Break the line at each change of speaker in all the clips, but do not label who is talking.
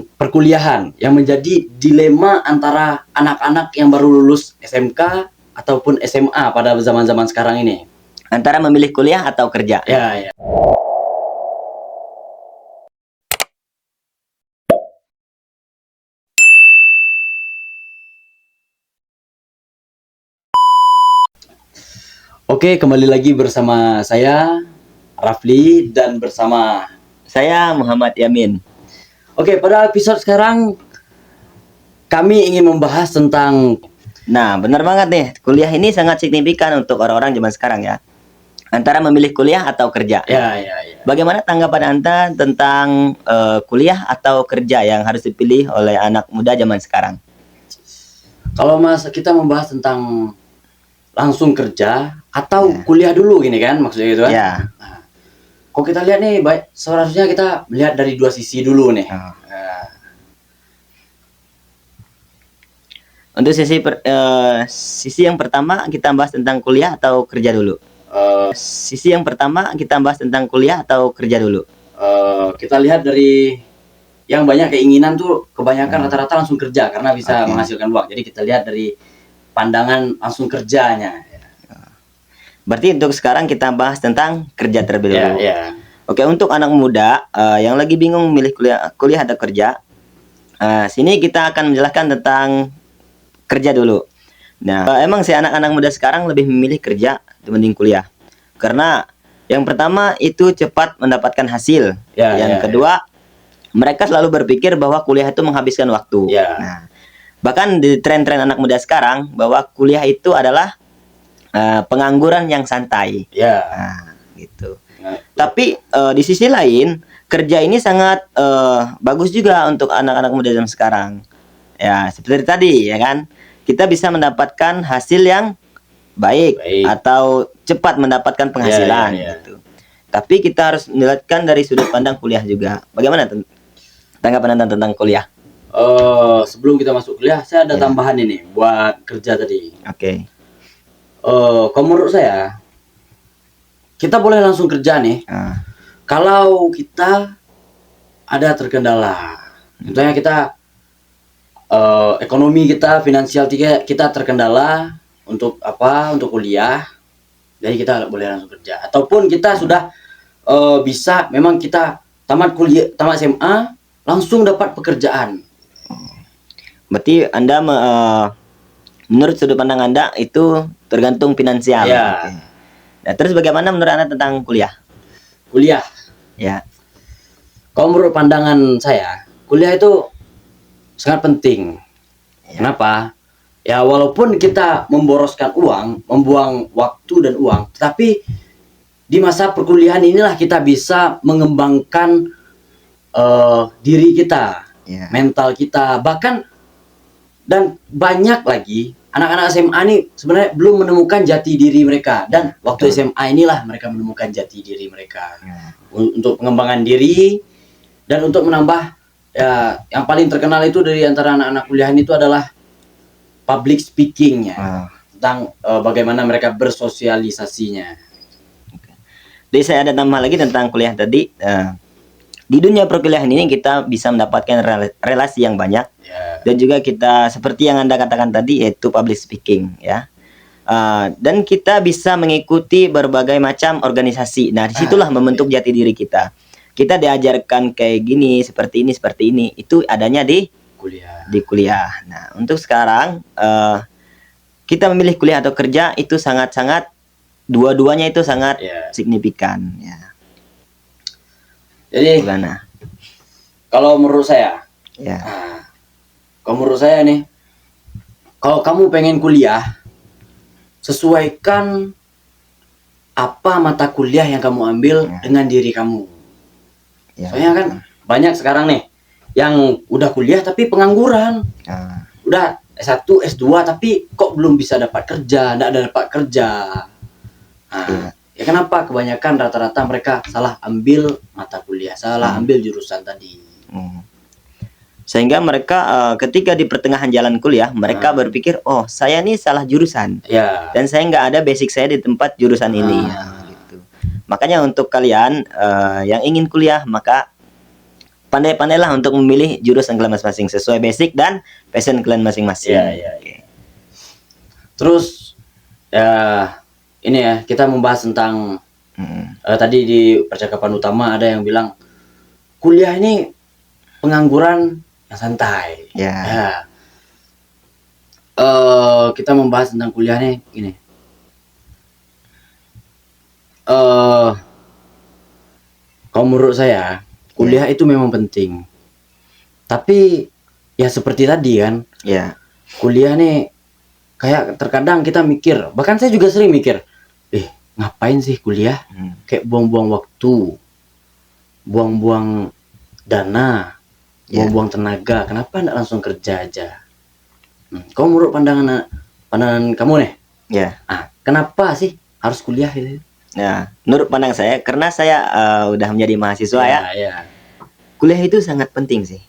perkuliahan yang menjadi dilema antara anak-anak yang baru lulus SMK ataupun SMA pada zaman-zaman sekarang ini.
Antara memilih kuliah atau kerja.
Ya. Oke, kembali lagi bersama saya Rafli dan bersama
Saya Muhammad Yamin.
Oke, pada episode sekarang kami ingin membahas tentang
Nah, benar banget nih. Kuliah ini sangat signifikan untuk orang-orang zaman sekarang ya. Antara memilih kuliah atau kerja.
ya.
Bagaimana tanggapan Anda tentang kuliah atau kerja yang harus dipilih oleh anak muda zaman sekarang?
Kalau kita membahas tentang langsung kerja atau kuliah dulu gini kan maksudnya gitu kan.
Ya.
Nah, kalau kita lihat nih, seharusnya kita melihat dari dua sisi dulu nih.
Oh. Untuk sisi yang pertama kita bahas tentang kuliah atau kerja dulu. Sisi yang pertama kita bahas tentang kuliah atau kerja dulu.
Kita lihat dari yang banyak keinginan tuh kebanyakan rata-rata langsung kerja karena bisa menghasilkan uang. Jadi kita lihat dari pandangan langsung kerjanya.
Berarti untuk sekarang kita bahas tentang kerja terlebih dahulu.
Ya.
Oke, untuk anak muda yang lagi bingung milih kuliah atau kerja, sini kita akan menjelaskan tentang kerja dulu. Nah, emang sih anak-anak muda sekarang lebih memilih kerja dibanding kuliah. Karena yang pertama itu cepat mendapatkan hasil. Yang kedua, mereka selalu berpikir bahwa kuliah itu menghabiskan waktu. Nah, bahkan di tren-tren anak muda sekarang bahwa kuliah itu adalah pengangguran yang santai. Nah, gitu. Tapi di sisi lain, kerja ini sangat bagus juga untuk anak-anak muda zaman sekarang. Ya, seperti tadi ya kan. Kita bisa mendapatkan hasil yang baik. Atau cepat mendapatkan penghasilan gitu. Tapi kita harus melihatkan dari sudut pandang kuliah juga. Bagaimana tanggapan Anda tentang kuliah?
Sebelum kita masuk kuliah, saya ada tambahan ini buat kerja tadi.
Oke.
Kalau menurut saya, kita boleh langsung kerja nih. Kalau kita ada terkendala, misalnya kita ekonomi kita, finansial kita terkendala untuk untuk kuliah, jadi kita boleh langsung kerja. Ataupun kita sudah bisa, memang kita tamat SMA, langsung dapat pekerjaan.
Berarti Anda menurut sudut pandang Anda itu tergantung finansial. Nah, terus bagaimana menurut Anda tentang kuliah?
Kuliah. Ya. Kalau menurut pandangan saya, kuliah itu sangat penting. Kenapa? Ya, walaupun kita memboroskan uang, membuang waktu dan uang, tetapi di masa perkuliahan inilah kita bisa mengembangkan diri kita, mental kita, bahkan dan banyak lagi anak-anak SMA ini sebenarnya belum menemukan jati diri mereka, dan waktu SMA inilah mereka menemukan jati diri mereka untuk pengembangan diri dan untuk menambah. Ya, yang paling terkenal itu dari antara anak-anak kuliahan itu adalah public speakingnya, tentang bagaimana mereka bersosialisasinya.
Jadi saya ada tambah lagi tentang kuliah tadi. Di dunia perkuliahan ini kita bisa mendapatkan relasi yang banyak, dan juga kita seperti yang Anda katakan tadi yaitu public speaking ya. Dan kita bisa mengikuti berbagai macam organisasi. Nah, disitulah membentuk jati diri kita. Kita diajarkan kayak gini, seperti ini. Itu adanya di kuliah. Nah, untuk sekarang kita memilih kuliah atau kerja itu sangat-sangat, dua-duanya itu sangat signifikan ya.
Jadi
gimana?
Kalau menurut saya nih, kalau kamu pengen kuliah, sesuaikan apa mata kuliah yang kamu ambil dengan diri kamu. Soalnya kan banyak sekarang nih yang udah kuliah tapi pengangguran. Udah S1, S2 tapi kok belum bisa dapat kerja, enggak dapat kerja. Ya kenapa? Kebanyakan rata-rata mereka salah ambil mata kuliah, salah ambil jurusan tadi.
Sehingga mereka ketika di pertengahan jalan kuliah, mereka berpikir, oh saya nih salah jurusan. Dan saya nggak ada basic saya di tempat jurusan ini. Gitu. Makanya untuk kalian yang ingin kuliah, maka pandai-pandailah untuk memilih jurusan kalian masing-masing sesuai basic dan passion kalian masing-masing.
Iya, iya.
Oke.
Terus ya ini ya, kita membahas tentang
Mm,
tadi di percakapan utama ada yang bilang kuliah ini pengangguran yang santai.
ya.
Ya. Kita membahas tentang kuliah nih gini. Kalau menurut saya kuliah itu memang penting. Tapi ya seperti tadi kan,
Ya.
kuliah nih kayak terkadang kita mikir, bahkan saya juga sering mikir, ngapain sih kuliah?
Hmm.
Kayak buang-buang waktu, buang-buang dana,
Ya.
buang-buang tenaga. Kenapa nggak langsung kerja aja? Kalau menurut pandangan kamu nih,
Ya.
kenapa sih harus kuliah gitu?
Nah, menurut pandang saya, karena saya udah menjadi mahasiswa ya,
Ya.
kuliah itu sangat penting sih.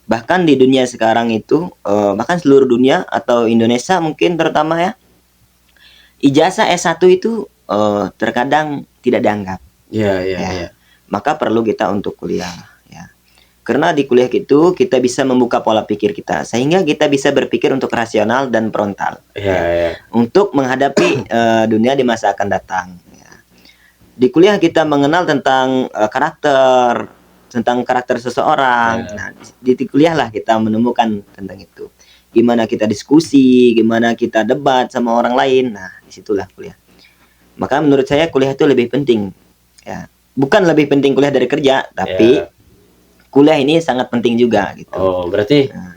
Bahkan di dunia sekarang itu, bahkan seluruh dunia atau Indonesia mungkin terutama ya, ijazah S1 itu terkadang tidak dianggap.
Ya.
Maka perlu kita untuk kuliah. Ya. Karena di kuliah itu kita bisa membuka pola pikir kita, sehingga kita bisa berpikir untuk rasional dan frontal.
Ya.
Untuk menghadapi dunia di masa akan datang. Ya. Di kuliah kita mengenal tentang karakter seseorang.
Ya.
Nah, di kuliah lah kita menemukan tentang itu. Gimana kita diskusi, gimana kita debat sama orang lain. Nah, disitulah kuliah. Maka menurut saya kuliah itu lebih penting. Ya, bukan lebih penting kuliah dari kerja, tapi
Ya.
kuliah ini sangat penting juga gitu.
Oh, berarti
Nah.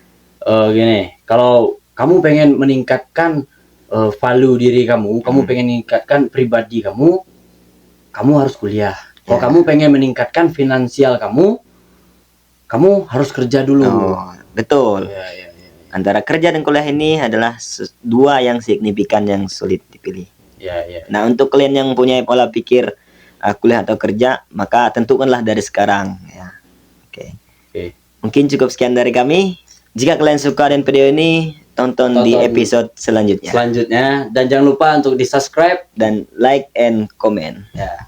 gini, kalau kamu pengen meningkatkan value diri kamu pengen meningkatkan pribadi kamu harus kuliah. Kalau
Ya.
kamu pengen meningkatkan finansial kamu harus kerja dulu.
Oh, betul.
Ya.
Antara kerja dan kuliah ini adalah dua yang signifikan yang sulit dipilih.
Ya.
Nah, untuk kalian yang punya pola pikir kuliah atau kerja, maka tentukanlah dari sekarang ya. Oke. Mungkin cukup sekian dari kami. Jika kalian suka dengan video ini, tonton di episode selanjutnya.
Selanjutnya, dan jangan lupa untuk di-subscribe
Dan like and comment.
ya.